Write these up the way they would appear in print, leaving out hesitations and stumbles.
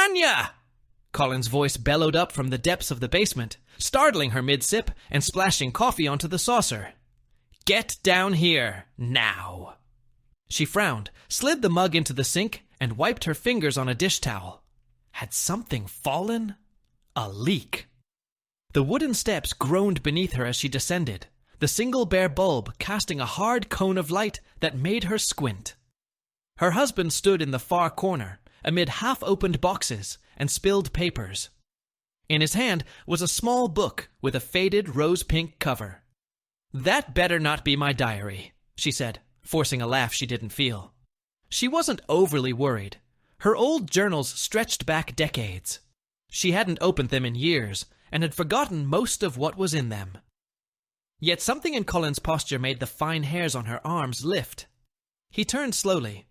Anya! Colin's voice bellowed up from the depths of the basement, startling her mid-sip and splashing coffee onto the saucer. Get down here, now. She frowned, slid the mug into the sink, and wiped her fingers on a dish towel. Had something fallen? A leak. The wooden steps groaned beneath her as she descended, the single bare bulb casting a hard cone of light that made her squint. Her husband stood in the far corner, amid half-opened boxes and spilled papers. In his hand was a small book with a faded rose-pink cover. "That better not be my diary," she said, forcing a laugh she didn't feel. She wasn't overly worried. Her old journals stretched back decades. She hadn't opened them in years and had forgotten most of what was in them. Yet something in Colin's posture made the fine hairs on her arms lift. He turned slowly.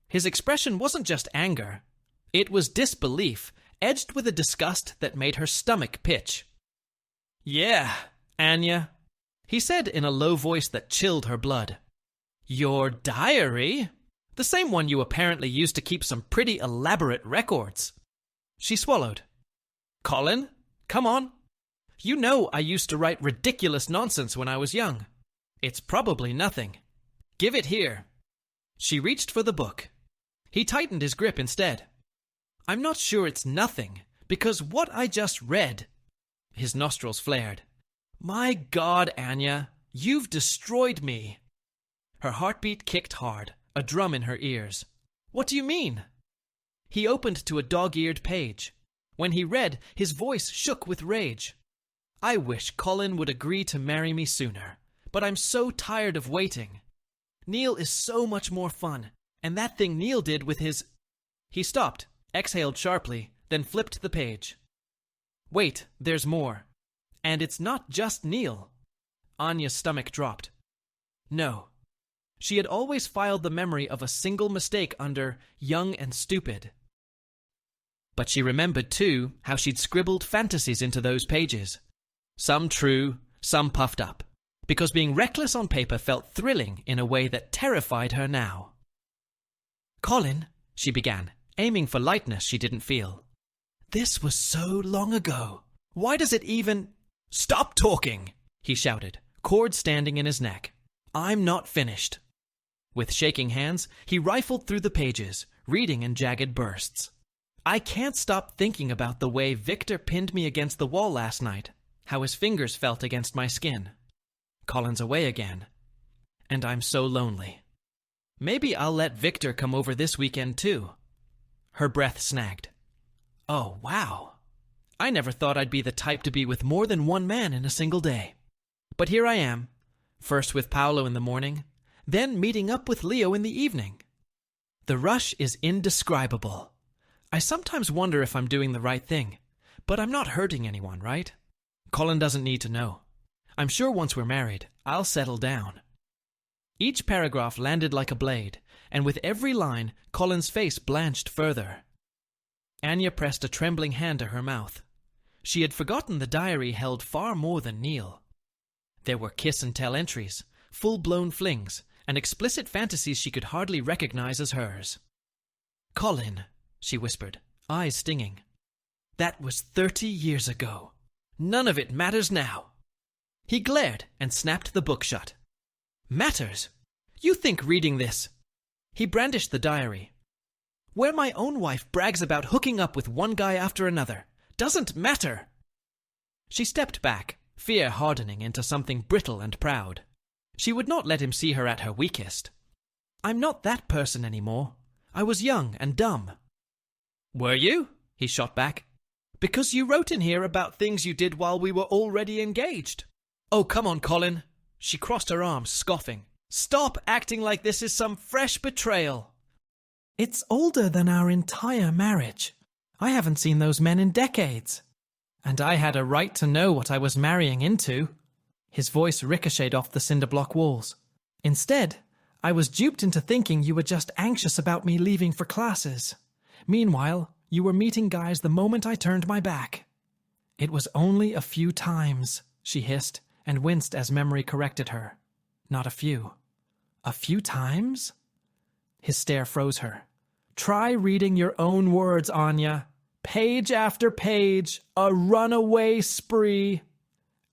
His expression wasn't just anger. It was disbelief, edged with a disgust that made her stomach pitch. "Yeah, Anya," he said in a low voice that chilled her blood. "Your diary? The same one you apparently used to keep some pretty elaborate records." She swallowed. "Colin, come on. You know I used to write ridiculous nonsense when I was young. It's probably nothing. Give it here." She reached for the book. He tightened his grip instead. "I'm not sure it's nothing, because what I just read..." His nostrils flared. "My God, Anya, you've destroyed me." Her heartbeat kicked hard, a drum in her ears. "What do you mean?" He opened to a dog-eared page. When he read, his voice shook with rage. "I wish Colin would agree to marry me sooner, but I'm so tired of waiting. Neil is so much more fun, and that thing Neil did with his..." He stopped, exhaled sharply, then flipped the page. "Wait, there's more. And it's not just Neil." Anya's stomach dropped. No. She had always filed the memory of a single mistake under young and stupid. But she remembered, too, how she'd scribbled fantasies into those pages. Some true, some puffed up, because being reckless on paper felt thrilling in a way that terrified her now. "Colin," she began, aiming for lightness she didn't feel. "This was so long ago. Why does it even..." "Stop talking!" he shouted, cord standing in his neck. "I'm not finished." With shaking hands, he rifled through the pages, reading in jagged bursts. "I can't stop thinking about the way Victor pinned me against the wall last night, how his fingers felt against my skin. Colin's away again. And I'm so lonely. Maybe I'll let Victor come over this weekend too." Her breath snagged. "Oh, wow. I never thought I'd be the type to be with more than one man in a single day. But here I am, first with Paolo in the morning, then meeting up with Leo in the evening. The rush is indescribable. I sometimes wonder if I'm doing the right thing, but I'm not hurting anyone, right? Colin doesn't need to know. I'm sure once we're married, I'll settle down." Each paragraph landed like a blade, and with every line, Colin's face blanched further. Anya pressed a trembling hand to her mouth. She had forgotten the diary held far more than Neil. There were kiss-and-tell entries, full-blown flings, and explicit fantasies she could hardly recognize as hers. "Colin," she whispered, eyes stinging. "That was 30 years ago. None of it matters now." He glared and snapped the book shut. "Matters? You think reading this..." He brandished the diary. "Where my own wife brags about hooking up with one guy after another doesn't matter." She stepped back, fear hardening into something brittle and proud. She would not let him see her at her weakest. "I'm not that person anymore. I was young and dumb." "Were you?" he shot back. "Because you wrote in here about things you did while we were already engaged." "Oh, come on, Colin." She crossed her arms, scoffing. "Stop acting like this is some fresh betrayal." "It's older than our entire marriage. I haven't seen those men in decades. And I had a right to know what I was marrying into." His voice ricocheted off the cinder block walls. "Instead, I was duped into thinking you were just anxious about me leaving for classes. Meanwhile, you were meeting guys the moment I turned my back." "It was only a few times," she hissed, and winced as memory corrected her. "Not a few." "A few times?" His stare froze her. "Try reading your own words, Anya. Page after page, a runaway spree.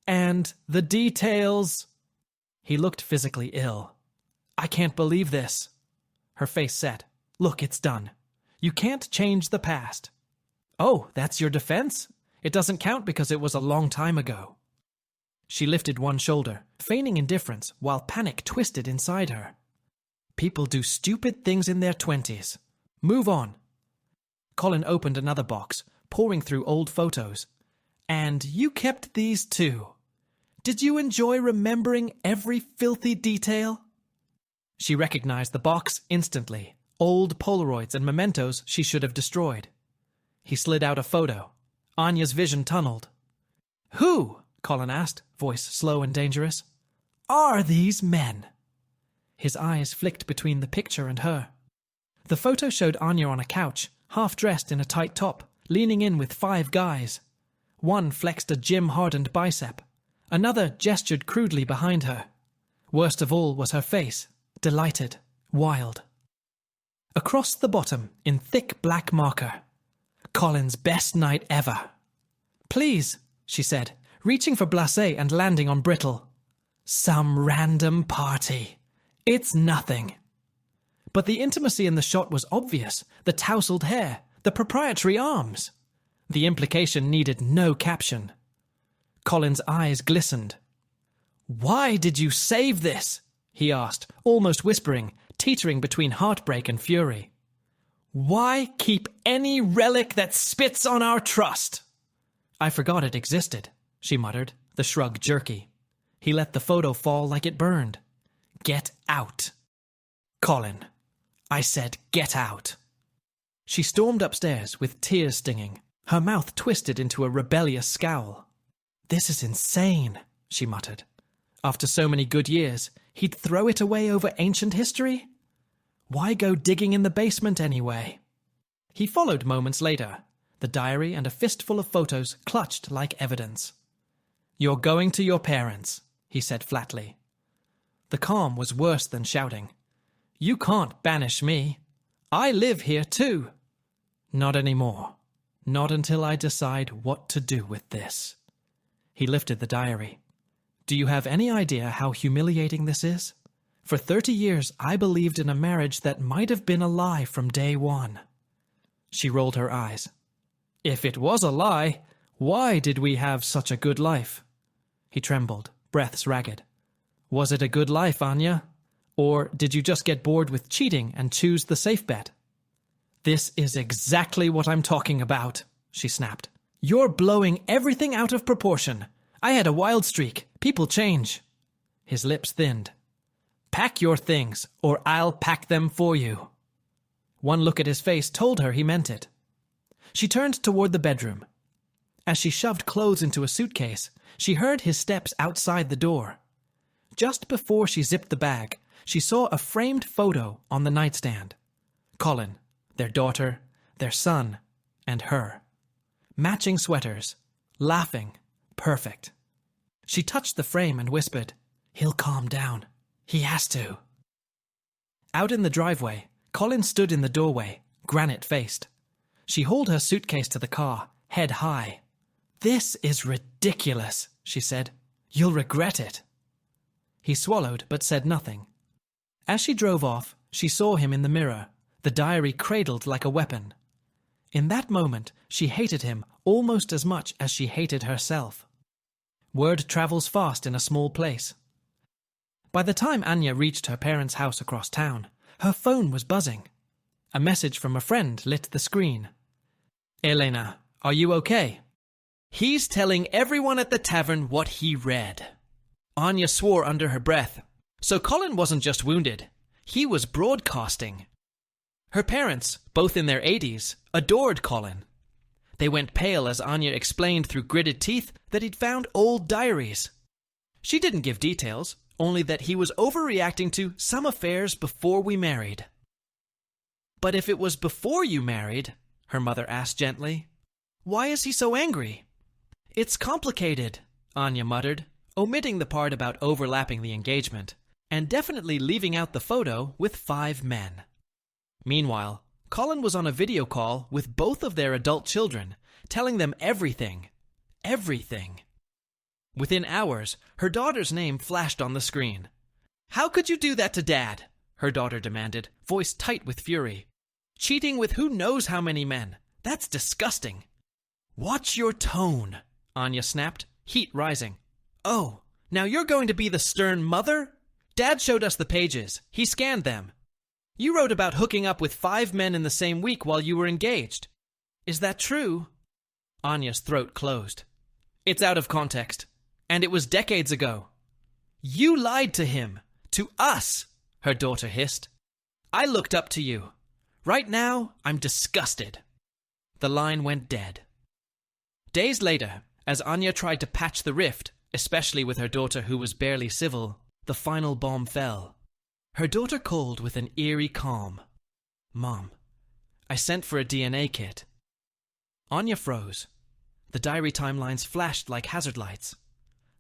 And the details. He looked physically ill. I can't believe this. Her face set. Look, it's done. You can't change the past. Oh, that's your defense? It doesn't count because it was a long time ago. She lifted one shoulder, feigning indifference, while panic twisted inside her. People do stupid things in their 20s. Move on. Colin opened another box, pouring through old photos. And you kept these too. Did you enjoy remembering every filthy detail? She recognized the box instantly. Old Polaroids and mementos she should have destroyed. He slid out a photo. Anya's vision tunneled. Who, Colin asked, voice slow and dangerous, are these men? His eyes flicked between the picture and her. The photo showed Anya on a couch, half-dressed in a tight top, leaning in with 5 guys. One flexed a gym-hardened bicep. Another gestured crudely behind her. Worst of all was her face, delighted, wild. Across the bottom, in thick black marker, Colin's best night ever. Please, she said, reaching for blasé and landing on brittle. Some random party. It's nothing. But the intimacy in the shot was obvious. The tousled hair, the proprietary arms. The implication needed no caption. Colin's eyes glistened. Why did you save this? He asked, almost whispering, teetering between heartbreak and fury. Why keep any relic that spits on our trust? I forgot it existed, she muttered, the shrug jerky. He let the photo fall like it burned. Get out. Colin. I said get out. She stormed upstairs with tears stinging, her mouth twisted into a rebellious scowl. This is insane, she muttered. After so many good years, he'd throw it away over ancient history? Why go digging in the basement anyway? He followed moments later, the diary and a fistful of photos clutched like evidence. You're going to your parents, he said flatly. The calm was worse than shouting. You can't banish me. I live here too. Not anymore. Not until I decide what to do with this. He lifted the diary. Do you have any idea how humiliating this is? For 30 years, I believed in a marriage that might have been a lie from day one. She rolled her eyes. If it was a lie, why did we have such a good life? He trembled, breaths ragged. Was it a good life, Anya? Or did you just get bored with cheating and choose the safe bet? This is exactly what I'm talking about, she snapped. You're blowing everything out of proportion. I had a wild streak. People change. His lips thinned. Pack your things, or I'll pack them for you. One look at his face told her he meant it. She turned toward the bedroom. As she shoved clothes into a suitcase, she heard his steps outside the door. Just before she zipped the bag, she saw a framed photo on the nightstand. Colin, their daughter, their son, and her. Matching sweaters, laughing, perfect. She touched the frame and whispered, He'll calm down. He has to. Out in the driveway, Colin stood in the doorway, granite-faced. She hauled her suitcase to the car, head high. This is ridiculous, she said. You'll regret it. He swallowed but said nothing. As she drove off, she saw him in the mirror, the diary cradled like a weapon. In that moment, she hated him almost as much as she hated herself. Word travels fast in a small place. By the time Anya reached her parents' house across town, her phone was buzzing. A message from a friend lit the screen. Elena, are you okay? He's telling everyone at the tavern what he read. Anya swore under her breath. So Colin wasn't just wounded. He was broadcasting. Her parents, both in their 80s, adored Colin. They went pale as Anya explained through gritted teeth that he'd found old diaries. She didn't give details, only that he was overreacting to some affairs before we married. But if it was before you married, her mother asked gently, why is he so angry? It's complicated, Anya muttered, omitting the part about overlapping the engagement, and definitely leaving out the photo with 5 men. Meanwhile, Colin was on a video call with both of their adult children, telling them everything. Everything. Within hours, her daughter's name flashed on the screen. "How could you do that to Dad?" her daughter demanded, voice tight with fury. "Cheating with who knows how many men. That's disgusting." "Watch your tone," Anya snapped, heat rising. "Oh, now you're going to be the stern mother? Dad showed us the pages. He scanned them. You wrote about hooking up with 5 men in the same week while you were engaged. Is that true?" Anya's throat closed. "It's out of context. And it was decades ago." "You lied to him. To us," her daughter hissed. "I looked up to you. Right now, I'm disgusted." The line went dead. Days later, as Anya tried to patch the rift, especially with her daughter who was barely civil, the final bomb fell. Her daughter called with an eerie calm. "Mom, I sent for a DNA kit." Anya froze. The diary timelines flashed like hazard lights.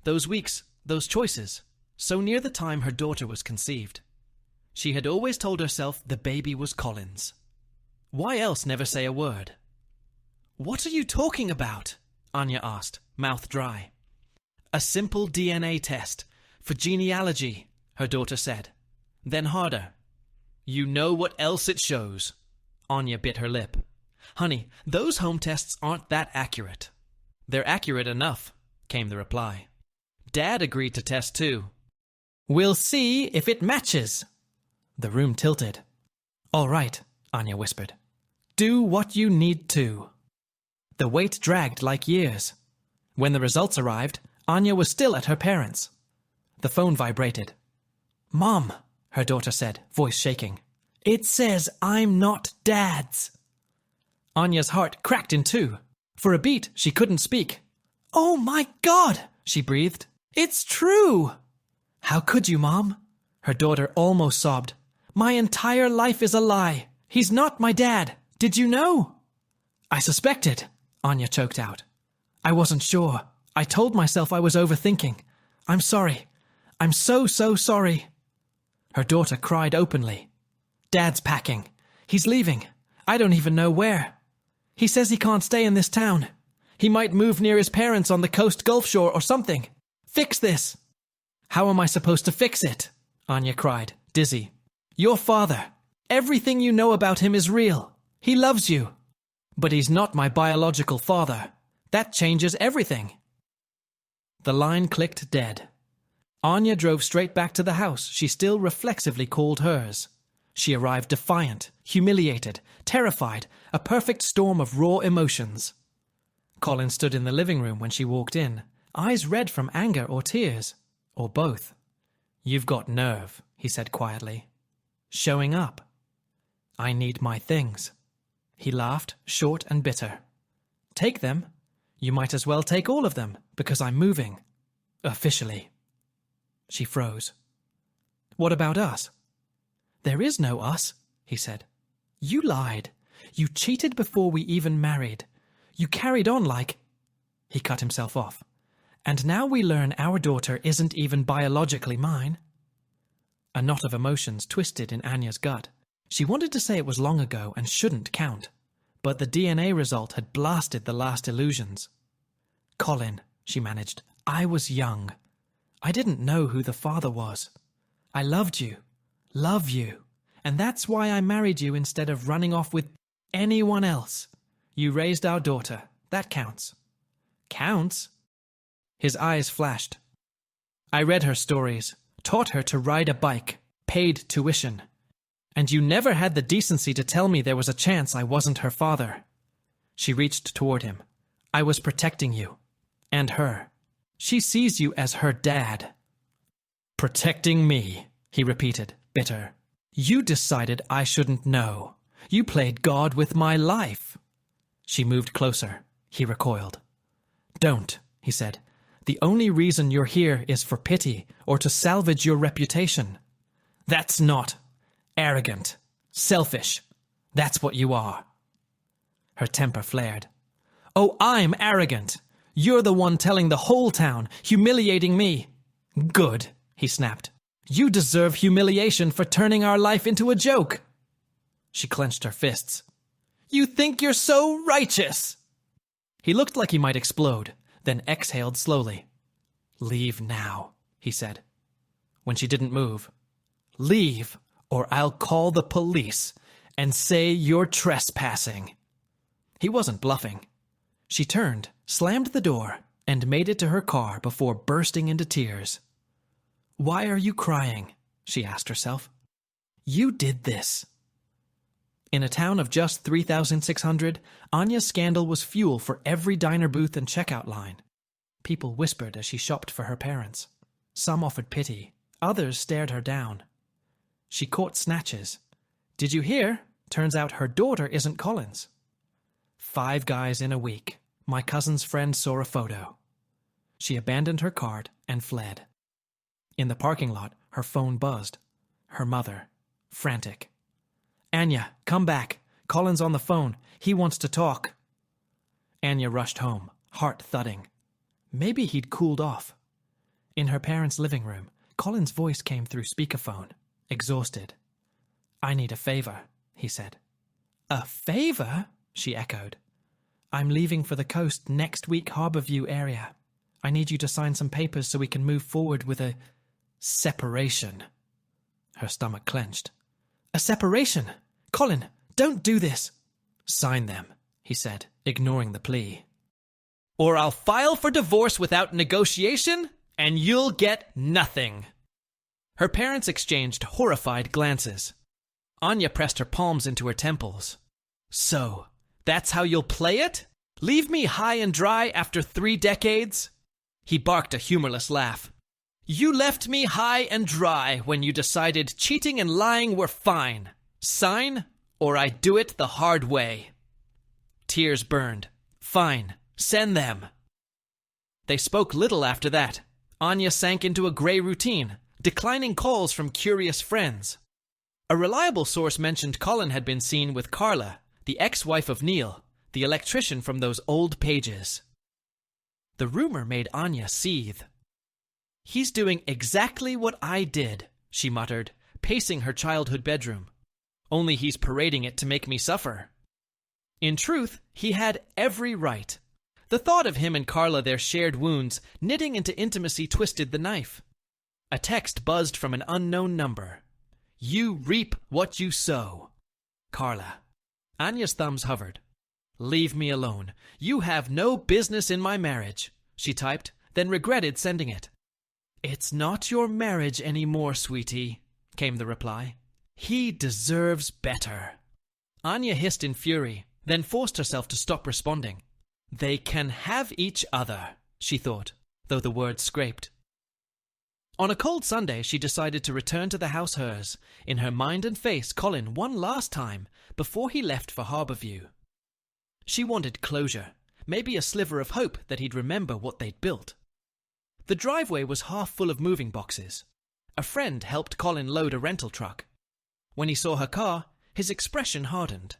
Those weeks, those choices, so near the time her daughter was conceived. She had always told herself the baby was Colin's. Why else never say a word? "What are you talking about?" Anya asked, mouth dry. "A simple DNA test, for genealogy," her daughter said. Then harder. "You know what else it shows." Anya bit her lip. "Honey, those home tests aren't that accurate." "They're accurate enough," came the reply. Dad agreed to test too. "We'll see if it matches." The room tilted. "All right," Anya whispered. "Do what you need to." The wait dragged like years. When the results arrived, Anya was still at her parents'. The phone vibrated. "Mom," her daughter said, voice shaking. "It says I'm not Dad's." Anya's heart cracked in two. For a beat, she couldn't speak. "Oh my God," she breathed. "It's true." "How could you, Mom?" Her daughter almost sobbed. "My entire life is a lie. He's not my dad. Did you know?" "I suspected," Anya choked out. "I wasn't sure. I told myself I was overthinking. I'm sorry. I'm so sorry." Her daughter cried openly. "Dad's packing. He's leaving. I don't even know where. He says he can't stay in this town. He might move near his parents on the coast Gulf Shore or something. Fix this." "How am I supposed to fix it?" Anya cried, dizzy. "Your father. Everything you know about him is real. He loves you. But he's not my biological father. That changes everything." The line clicked dead. Anya drove straight back to the house she still reflexively called hers. She arrived defiant, humiliated, terrified, a perfect storm of raw emotions. Colin stood in the living room when she walked in, eyes red from anger or tears, or both. "You've got nerve," he said quietly. "Showing up." "I need my things." He laughed, short and bitter. "Take them? You might as well take all of them, because I'm moving. Officially." She froze. "What about us?" "There is no us," he said. "You lied. You cheated before we even married. You carried on like—" He cut himself off. "And now we learn our daughter isn't even biologically mine." A knot of emotions twisted in Anya's gut. She wanted to say it was long ago and shouldn't count. But the DNA result had blasted the last illusions. "Colin," she managed, "I was young. I didn't know who the father was. I loved you. Love you. And that's why I married you instead of running off with anyone else. You raised our daughter. That counts." "Counts?" His eyes flashed. "I read her stories, taught her to ride a bike, paid tuition. And you never had the decency to tell me there was a chance I wasn't her father." She reached toward him. "I was protecting you. And her. She sees you as her dad." "Protecting me," he repeated, bitter. "You decided I shouldn't know. You played God with my life." She moved closer. He recoiled. "Don't," he said. "The only reason you're here is for pity or to salvage your reputation. That's not arrogant, selfish. That's what you are." Her temper flared. "Oh, I'm arrogant. You're the one telling the whole town, humiliating me." "Good," he snapped. "You deserve humiliation for turning our life into a joke." She clenched her fists. "You think you're so righteous!" He looked like he might explode, then exhaled slowly. "Leave now," he said. When she didn't move. "Leave, or I'll call the police and say you're trespassing." He wasn't bluffing. She turned, slammed the door, and made it to her car before bursting into tears. "Why are you crying?" she asked herself. "You did this." In a town of just 3,600, Anya's scandal was fuel for every diner booth and checkout line. People whispered as she shopped for her parents. Some offered pity. Others stared her down. She caught snatches. "Did you hear? Turns out her daughter isn't Colin's." 5 guys in a week. My cousin's friend saw a photo. She abandoned her card and fled. In the parking lot, her phone buzzed. Her mother, frantic. "Anya, come back. Colin's on the phone. He wants to talk." Anya rushed home, heart thudding. Maybe he'd cooled off. In her parents' living room, Colin's voice came through speakerphone, exhausted. "I need a favor," he said. "A favor?" she echoed. "I'm leaving for the coast next week, Harborview area. I need you to sign some papers so we can move forward with a separation." Her stomach clenched. "A separation? Colin, don't do this." "Sign them," he said, ignoring the plea. "Or I'll file for divorce without negotiation, and you'll get nothing." Her parents exchanged horrified glances. Anya pressed her palms into her temples. "So, that's how you'll play it? Leave me high and dry after 3 decades?" He barked a humorless laugh. "You left me high and dry when you decided cheating and lying were fine. Sign, or I do it the hard way." Tears burned. "Fine, send them." They spoke little after that. Anya sank into a gray routine, declining calls from curious friends. A reliable source mentioned Colin had been seen with Carla, the ex-wife of Neil, the electrician from those old pages. The rumor made Anya seethe. "He's doing exactly what I did," she muttered, pacing her childhood bedroom. "Only he's parading it to make me suffer." In truth, he had every right. The thought of him and Carla, their shared wounds, knitting into intimacy, twisted the knife. A text buzzed from an unknown number. "You reap what you sow. Carla." Anya's thumbs hovered. "Leave me alone. You have no business in my marriage," she typed, then regretted sending it. "It's not your marriage anymore, sweetie," came the reply. "He deserves better." Anya hissed in fury, then forced herself to stop responding. They can have each other, she thought, though the words scraped. On a cold Sunday, she decided to return to the house hers, in her mind and face Colin one last time before he left for Harborview. She wanted closure, maybe a sliver of hope that he'd remember what they'd built. The driveway was half full of moving boxes. A friend helped Colin load a rental truck. When he saw her car, his expression hardened.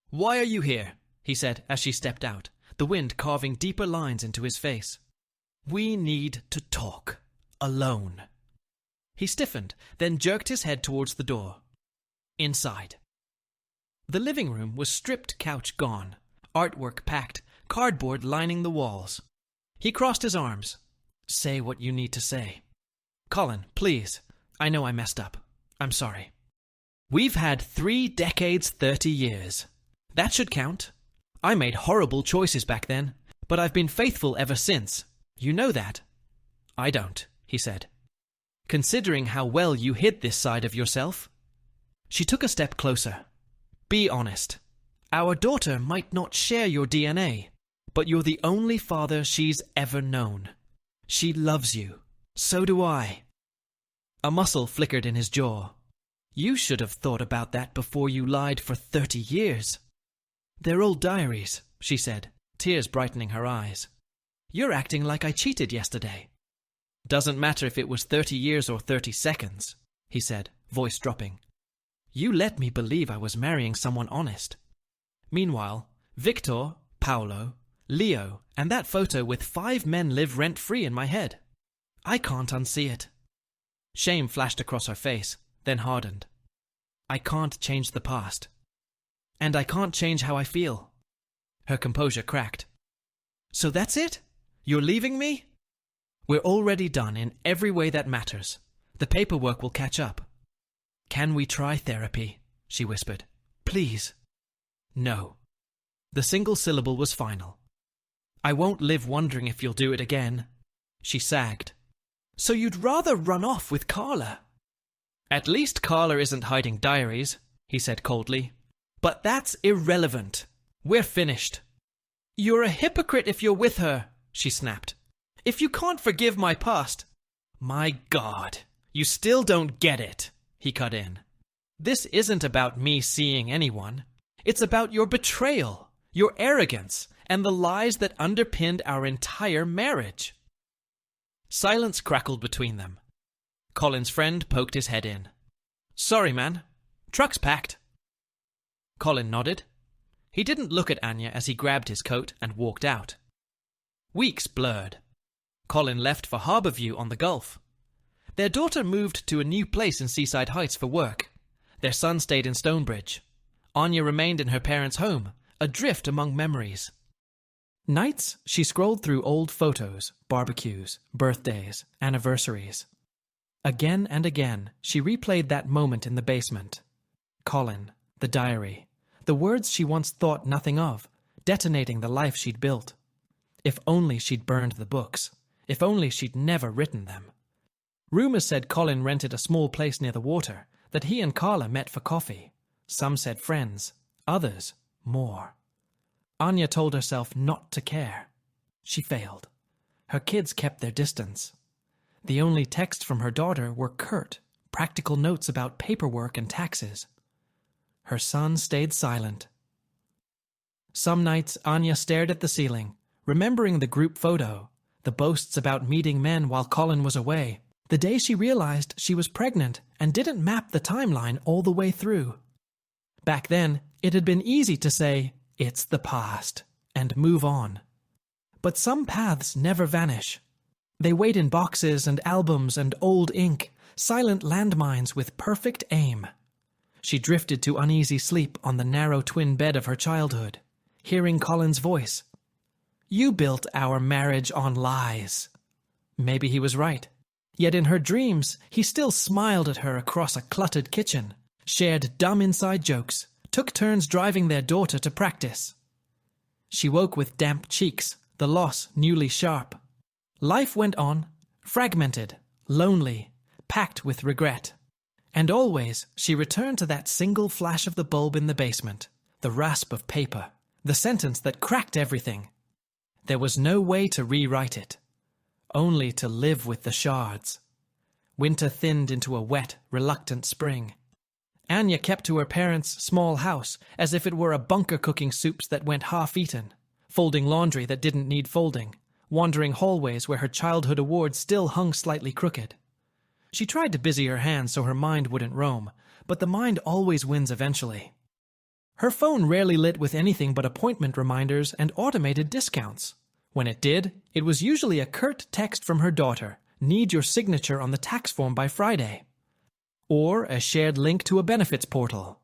"Why are you here?" he said as she stepped out, the wind carving deeper lines into his face. "We need to talk. Alone." He stiffened, then jerked his head towards the door. Inside. The living room was stripped couch gone, artwork packed, cardboard lining the walls. He crossed his arms. "Say what you need to say." "Colin, please. I know I messed up. I'm sorry. We've had 3 decades, 30 years. That should count. I made horrible choices back then, but I've been faithful ever since. You know that." "I don't," he said. "Considering how well you hid this side of yourself." She took a step closer. "Be honest. Our daughter might not share your DNA, but you're the only father she's ever known. She loves you. So do I." A muscle flickered in his jaw. "You should have thought about that before you lied for 30 years. "They're old diaries," she said, tears brightening her eyes. "You're acting like I cheated yesterday." "Doesn't matter if it was 30 years or 30 seconds, he said, voice dropping. "You let me believe I was marrying someone honest. Meanwhile, Victor, Paolo, Leo, and that photo with 5 men live rent-free in my head. I can't unsee it." Shame flashed across her face, then hardened. I can't change the past. And I can't change how I feel. Her composure cracked. So that's it? You're leaving me? We're already done in every way that matters. The paperwork will catch up. Can we try therapy? She whispered. Please. No. The single syllable was final. I won't live wondering if you'll do it again. She sagged. So you'd rather run off with Carla? At least Carla isn't hiding diaries, he said coldly. But that's irrelevant. We're finished. You're a hypocrite if you're with her, she snapped. If you can't forgive my past. My God, you still don't get it, he cut in. This isn't about me seeing anyone. It's about your betrayal, your arrogance, and the lies that underpinned our entire marriage. Silence crackled between them. Colin's friend poked his head in. Sorry, man. Truck's packed. Colin nodded. He didn't look at Anya as he grabbed his coat and walked out. Weeks blurred. Colin left for Harbourview on the Gulf. Their daughter moved to a new place in Seaside Heights for work. Their son stayed in Stonebridge. Anya remained in her parents' home, adrift among memories. Nights, she scrolled through old photos, barbecues, birthdays, anniversaries. Again and again, she replayed that moment in the basement. Colin, the diary, the words she once thought nothing of, detonating the life she'd built. If only she'd burned the books. If only she'd never written them. Rumours said Colin rented a small place near the water, that he and Carla met for coffee. Some said friends, others, more. Anya told herself not to care. She failed. Her kids kept their distance. The only texts from her daughter were curt, practical notes about paperwork and taxes. Her son stayed silent. Some nights Anya stared at the ceiling, remembering the group photo, the boasts about meeting men while Colin was away, the day she realized she was pregnant and didn't map the timeline all the way through. Back then, it had been easy to say, it's the past, and move on. But some paths never vanish. They wait in boxes and albums and old ink, silent landmines with perfect aim. She drifted to uneasy sleep on the narrow twin bed of her childhood, hearing Colin's voice. You built our marriage on lies. Maybe he was right. Yet in her dreams, he still smiled at her across a cluttered kitchen, shared dumb inside jokes, took turns driving their daughter to practice. She woke with damp cheeks, the loss newly sharp. Life went on, fragmented, lonely, packed with regret. And always she returned to that single flash of the bulb in the basement, the rasp of paper, the sentence that cracked everything. There was no way to rewrite it, only to live with the shards. Winter thinned into a wet, reluctant spring. Anya kept to her parents' small house as if it were a bunker cooking soups that went half-eaten, folding laundry that didn't need folding, wandering hallways where her childhood awards still hung slightly crooked. She tried to busy her hands so her mind wouldn't roam, but the mind always wins eventually. Her phone rarely lit with anything but appointment reminders and automated discounts. When it did, it was usually a curt text from her daughter, "Need your signature on the tax form by Friday." Or a shared link to a benefits portal.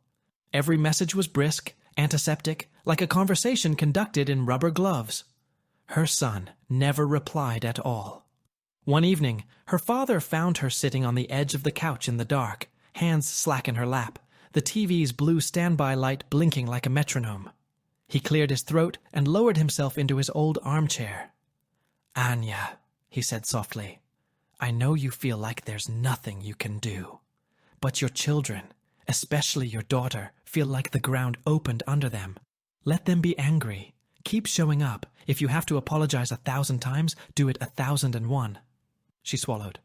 Every message was brisk, antiseptic, like a conversation conducted in rubber gloves. Her son never replied at all. One evening, her father found her sitting on the edge of the couch in the dark, hands slack in her lap, the TV's blue standby light blinking like a metronome. He cleared his throat and lowered himself into his old armchair. "Anya," he said softly, "I know you feel like there's nothing you can do. But your children, especially your daughter, feel like the ground opened under them. Let them be angry. Keep showing up. If you have to apologize 1,000 times, do it 1,001. She swallowed.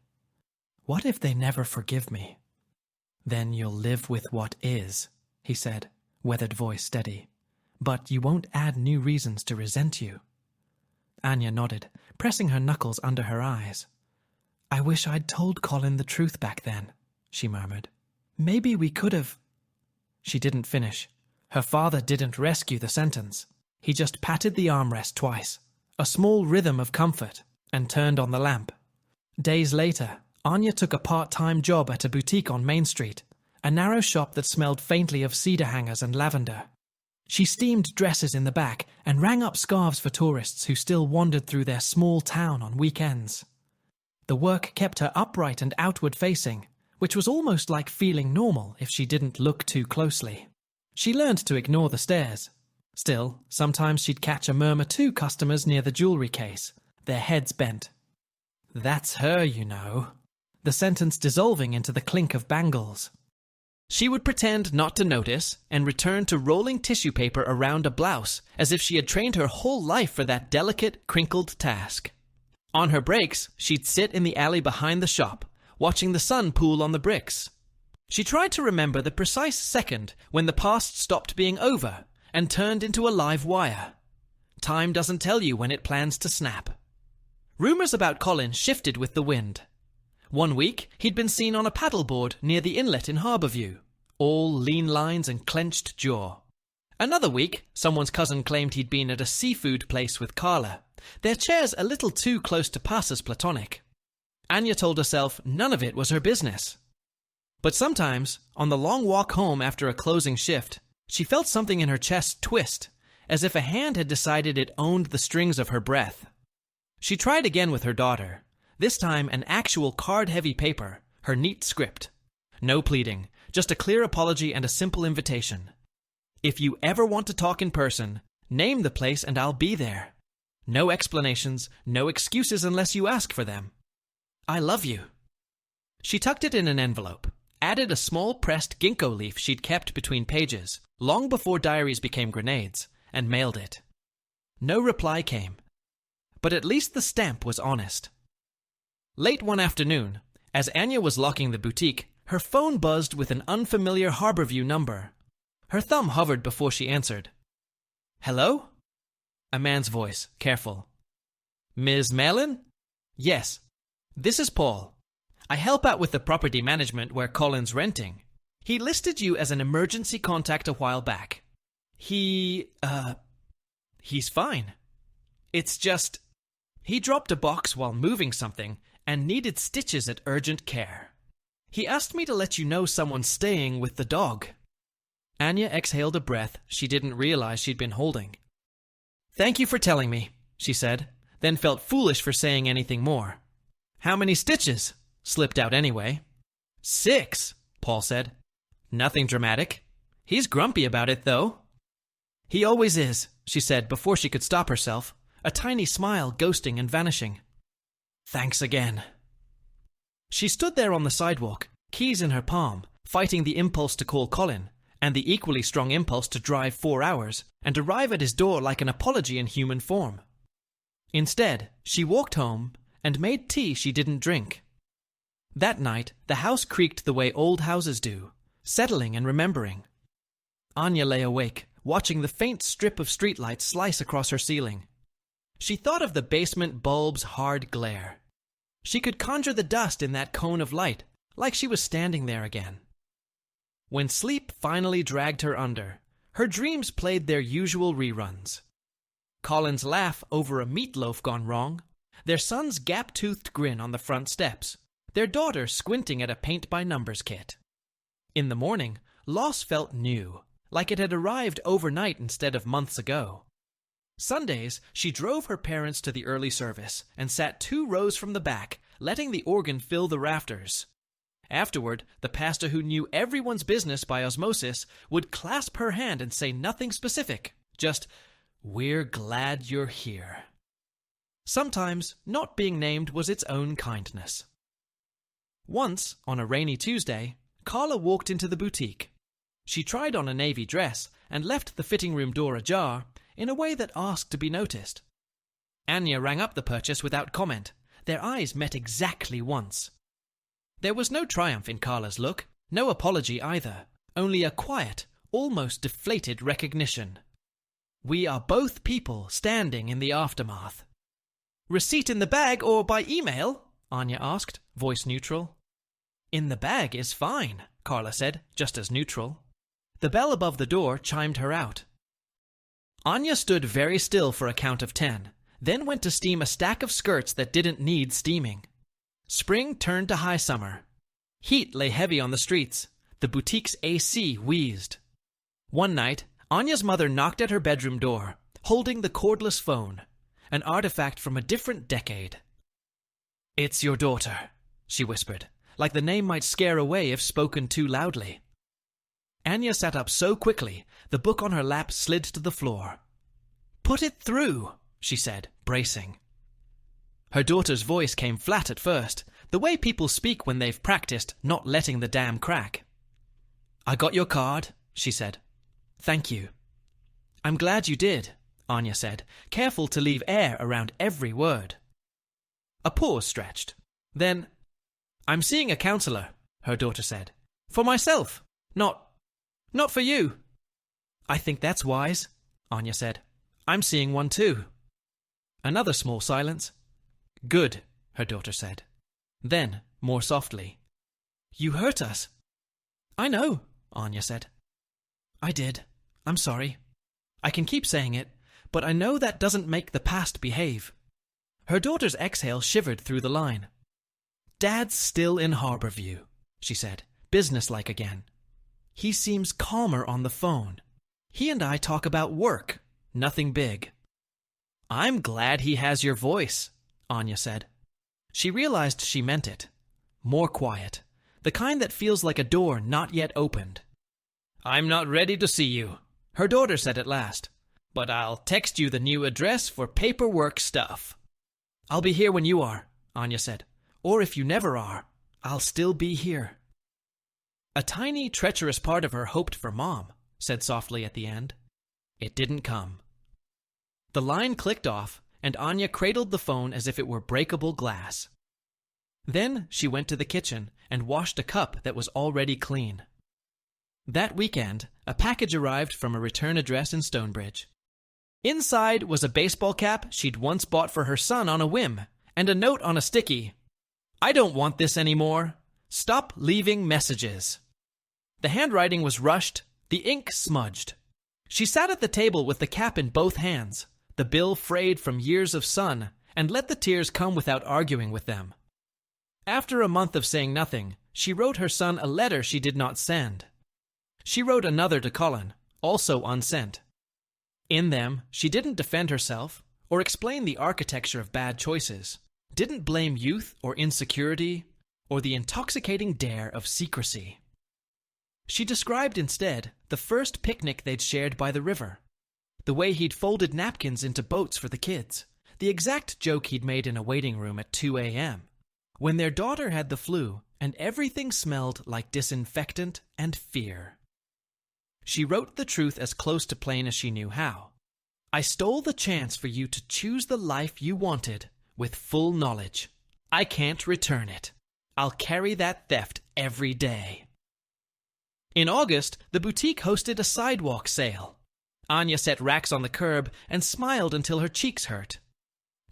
"What if they never forgive me?" "Then you'll live with what is," he said, weathered voice steady. "But you won't add new reasons to resent you." Anya nodded, pressing her knuckles under her eyes. "I wish I'd told Colin the truth back then," she murmured. "Maybe we could have—" She didn't finish. Her father didn't rescue the sentence. He just patted the armrest twice, a small rhythm of comfort, and turned on the lamp. Days later, Anya took a part-time job at a boutique on Main Street, a narrow shop that smelled faintly of cedar hangers and lavender. She steamed dresses in the back and rang up scarves for tourists who still wandered through their small town on weekends. The work kept her upright and outward-facing, which was almost like feeling normal if she didn't look too closely. She learned to ignore the stares. Still, sometimes she'd catch a murmur to customers near the jewelry case, their heads bent. "That's her, you know," the sentence dissolving into the clink of bangles. She would pretend not to notice and return to rolling tissue paper around a blouse as if she had trained her whole life for that delicate, crinkled task. On her breaks, she'd sit in the alley behind the shop, watching the sun pool on the bricks. She tried to remember the precise second when the past stopped being over and turned into a live wire. Time doesn't tell you when it plans to snap. Rumors about Colin shifted with the wind. One week, he'd been seen on a paddleboard near the inlet in Harbourview, all lean lines and clenched jaw. Another week, someone's cousin claimed he'd been at a seafood place with Carla, their chairs a little too close to pass as platonic. Anya told herself none of it was her business. But sometimes, on the long walk home after a closing shift, she felt something in her chest twist, as if a hand had decided it owned the strings of her breath. She tried again with her daughter, this time an actual card-heavy paper, her neat script. No pleading, just a clear apology and a simple invitation. "If you ever want to talk in person, name the place and I'll be there. No explanations, no excuses unless you ask for them. I love you." She tucked it in an envelope, added a small pressed ginkgo leaf she'd kept between pages, long before diaries became grenades, and mailed it. No reply came, but at least the stamp was honest. Late one afternoon, as Anya was locking the boutique, her phone buzzed with an unfamiliar Harbourview number. Her thumb hovered before she answered. "Hello?" A man's voice, careful. "Ms. Mellon?" "Yes. This is Paul. I help out with the property management where Colin's renting. He listed you as an emergency contact a while back. He's fine. It's just, he dropped a box while moving something and needed stitches at urgent care. He asked me to let you know someone's staying with the dog." Anya exhaled a breath she didn't realize she'd been holding. "Thank you for telling me," she said, then felt foolish for saying anything more. "How many stitches?" Slipped out anyway. "6, Paul said. "Nothing dramatic. He's grumpy about it, though." "He always is," she said before she could stop herself, a tiny smile ghosting and vanishing. "Thanks again." She stood there on the sidewalk, keys in her palm, fighting the impulse to call Colin, and the equally strong impulse to drive 4 hours and arrive at his door like an apology in human form. Instead, she walked home and made tea she didn't drink. That night, the house creaked the way old houses do, settling and remembering. Anya lay awake, watching the faint strip of streetlight slice across her ceiling. She thought of the basement bulb's hard glare. She could conjure the dust in that cone of light, like she was standing there again. When sleep finally dragged her under, her dreams played their usual reruns. Colin's laugh over a meatloaf gone wrong, their son's gap-toothed grin on the front steps, their daughter squinting at a paint-by-numbers kit. In the morning, loss felt new, like it had arrived overnight instead of months ago. Sundays, she drove her parents to the early service and sat 2 rows from the back, letting the organ fill the rafters. Afterward, the pastor who knew everyone's business by osmosis would clasp her hand and say nothing specific, just, "We're glad you're here." Sometimes, not being named was its own kindness. Once, on a rainy Tuesday, Carla walked into the boutique. She tried on a navy dress and left the fitting room door ajar in a way that asked to be noticed. Anya rang up the purchase without comment. Their eyes met exactly once. There was no triumph in Carla's look, no apology either, only a quiet, almost deflated recognition. "We are both people standing in the aftermath." "Receipt in the bag or by email?" Anya asked, voice neutral. "In the bag is fine," Carla said, just as neutral. The bell above the door chimed her out. Anya stood very still for a count of 10, then went to steam a stack of skirts that didn't need steaming. Spring turned to high summer. Heat lay heavy on the streets. The boutique's AC wheezed. One night, Anya's mother knocked at her bedroom door, holding the cordless phone, an artifact from a different decade. "It's your daughter," she whispered, like the name might scare away if spoken too loudly. Anya sat up so quickly, the book on her lap slid to the floor. "Put it through," she said, bracing. Her daughter's voice came flat at first, the way people speak when they've practiced not letting the dam crack. "I got your card," she said. "Thank you." "I'm glad you did," Anya said, careful to leave air around every word. A pause stretched. Then, "I'm seeing a counselor," her daughter said. "For myself, not for you." "I think that's wise," Anya said. "I'm seeing one too." Another small silence. "Good," her daughter said. Then, more softly, "You hurt us." "I know," Anya said. "I did. I'm sorry. I can keep saying it, but I know that doesn't make the past behave." Her daughter's exhale shivered through the line. "Dad's still in Harborview," she said, businesslike again. "He seems calmer on the phone. He and I talk about work, nothing big." "I'm glad he has your voice," Anya said. She realized she meant it. More quiet, the kind that feels like a door not yet opened. "I'm not ready to see you," her daughter said at last, "but I'll text you the new address for paperwork stuff." "I'll be here when you are," Anya said. "Or if you never are, I'll still be here." "A tiny, treacherous part of her hoped for Mom," said softly at the end. It didn't come. The line clicked off, and Anya cradled the phone as if it were breakable glass. Then she went to the kitchen and washed a cup that was already clean. That weekend, a package arrived from a return address in Stonebridge. Inside was a baseball cap she'd once bought for her son on a whim, and a note on a sticky. "I don't want this anymore. Stop leaving messages." The handwriting was rushed, the ink smudged. She sat at the table with the cap in both hands, the bill frayed from years of sun, and let the tears come without arguing with them. After a month of saying nothing, she wrote her son a letter she did not send. She wrote another to Colin, also unsent. In them, she didn't defend herself or explain the architecture of bad choices, didn't blame youth or insecurity or the intoxicating dare of secrecy. She described instead the first picnic they'd shared by the river, the way he'd folded napkins into boats for the kids, the exact joke he'd made in a waiting room at 2 a.m., when their daughter had the flu and everything smelled like disinfectant and fear. She wrote the truth as close to plain as she knew how. "I stole the chance for you to choose the life you wanted with full knowledge. I can't return it. I'll carry that theft every day." In August, the boutique hosted a sidewalk sale. Anya set racks on the curb and smiled until her cheeks hurt.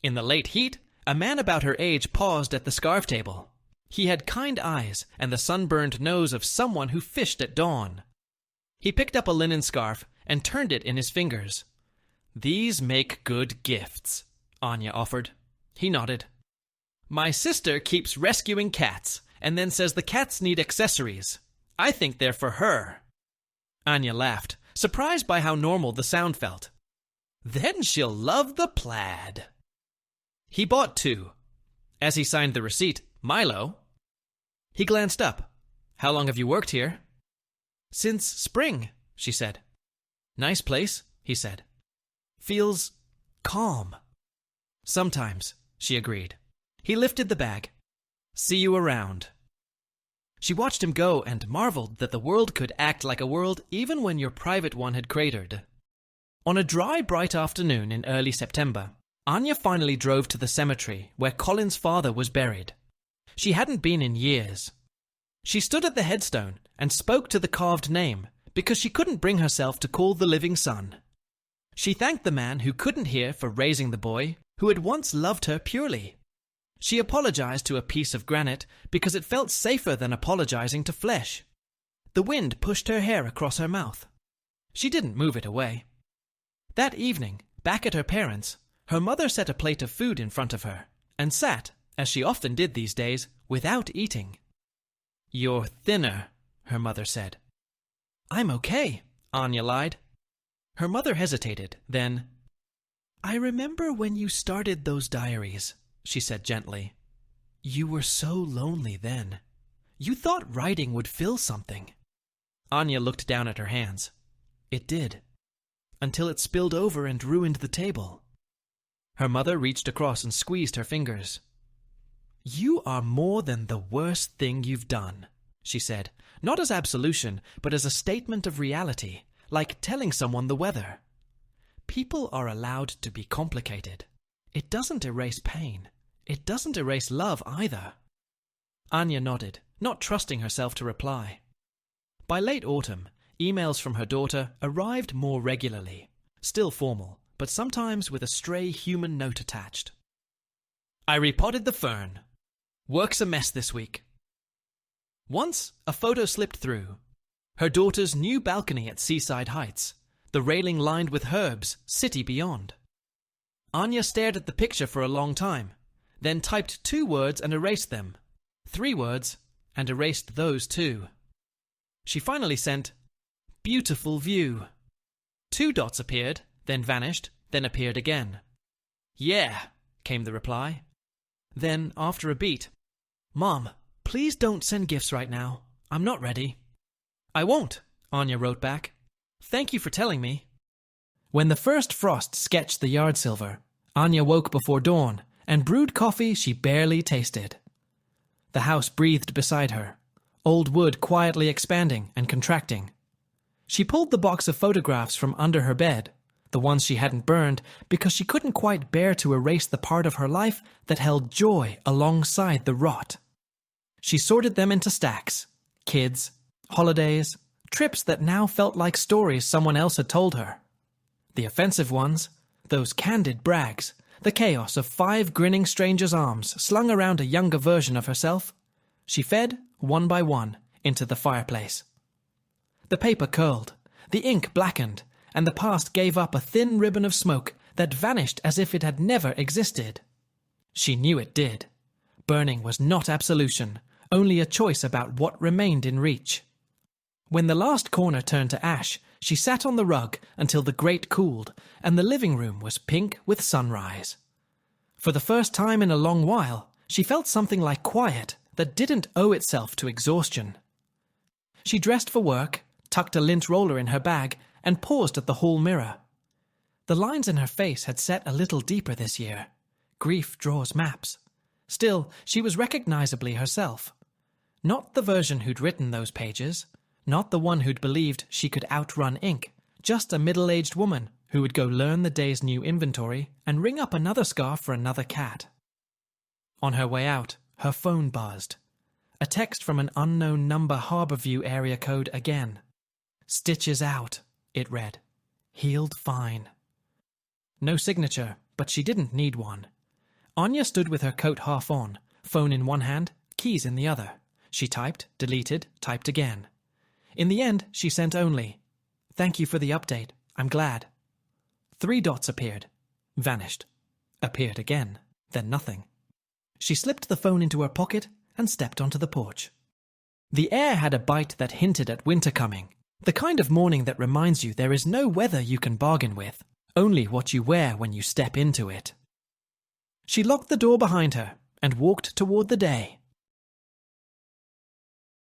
In the late heat, a man about her age paused at the scarf table. He had kind eyes and the sunburned nose of someone who fished at dawn. He picked up a linen scarf and turned it in his fingers. "These make good gifts," Anya offered. He nodded. "My sister keeps rescuing cats and then says the cats need accessories. I think they're for her." Anya laughed, surprised by how normal the sound felt. "Then she'll love the plaid." He bought 2. As he signed the receipt, "Milo." He glanced up. "How long have you worked here?" "Since spring," she said. "Nice place," he said. "Feels calm." "Sometimes," she agreed. He lifted the bag. "See you around." She watched him go and marveled that the world could act like a world even when your private one had cratered. On a dry, bright afternoon in early September, Anya finally drove to the cemetery where Colin's father was buried. She hadn't been in years. She stood at the headstone and spoke to the carved name because she couldn't bring herself to call the living son. She thanked the man who couldn't hear for raising the boy who had once loved her purely. She apologized to a piece of granite because it felt safer than apologizing to flesh. The wind pushed her hair across her mouth. She didn't move it away. That evening, back at her parents', her mother set a plate of food in front of her and sat, as she often did these days, without eating. "You're thinner," her mother said. "I'm okay," Anya lied. Her mother hesitated, then, "I remember when you started those diaries," she said gently. "You were so lonely then. You thought writing would fill something." Anya looked down at her hands. It did, until it spilled over and ruined the table. Her mother reached across and squeezed her fingers. "You are more than the worst thing you've done," she said, not as absolution, but as a statement of reality, like telling someone the weather. People are allowed to be complicated. It doesn't erase pain. It doesn't erase love either. Anya nodded, not trusting herself to reply. By late autumn, emails from her daughter arrived more regularly, still formal, but sometimes with a stray human note attached. "I repotted the fern. Work's a mess this week." Once, a photo slipped through. Her daughter's new balcony at Seaside Heights, the railing lined with herbs, city beyond. Anya stared at the picture for a long time, then typed 2 words and erased them, 3 words and erased those too. She finally sent, "Beautiful view." 2 dots appeared, then vanished, then appeared again. "Yeah," came the reply. Then, after a beat, "Mom, please don't send gifts right now. I'm not ready." "I won't," Anya wrote back. "Thank you for telling me." When the first frost sketched the yard silver, Anya woke before dawn and brewed coffee she barely tasted. The house breathed beside her, old wood quietly expanding and contracting. She pulled the box of photographs from under her bed, the ones she hadn't burned, because she couldn't quite bear to erase the part of her life that held joy alongside the rot. She sorted them into stacks: kids, holidays, trips that now felt like stories someone else had told her. The offensive ones, those candid brags, the chaos of 5 grinning strangers' arms slung around a younger version of herself, she fed, one by one, into the fireplace. The paper curled, the ink blackened, and the past gave up a thin ribbon of smoke that vanished as if it had never existed. She knew it did. Burning was not absolution, only a choice about what remained in reach. When the last corner turned to ash, she sat on the rug until the grate cooled and the living room was pink with sunrise. For the first time in a long while, she felt something like quiet that didn't owe itself to exhaustion. She dressed for work, tucked a lint roller in her bag, and paused at the hall mirror. The lines in her face had set a little deeper this year. Grief draws maps. Still, she was recognizably herself. Not the version who'd written those pages, not the one who'd believed she could outrun ink, just a middle-aged woman who would go learn the day's new inventory and ring up another scarf for another cat. On her way out, her phone buzzed. A text from an unknown number Harborview area code again. "Stitches out," it read. "Healed fine." No signature, but she didn't need one. Anya stood with her coat half on, phone in one hand, keys in the other. She typed, deleted, typed again. In the end, she sent only, "Thank you for the update. I'm glad." 3 dots appeared, vanished, appeared again, then nothing. She slipped the phone into her pocket and stepped onto the porch. The air had a bite that hinted at winter coming, the kind of morning that reminds you there is no weather you can bargain with, only what you wear when you step into it. She locked the door behind her and walked toward the day.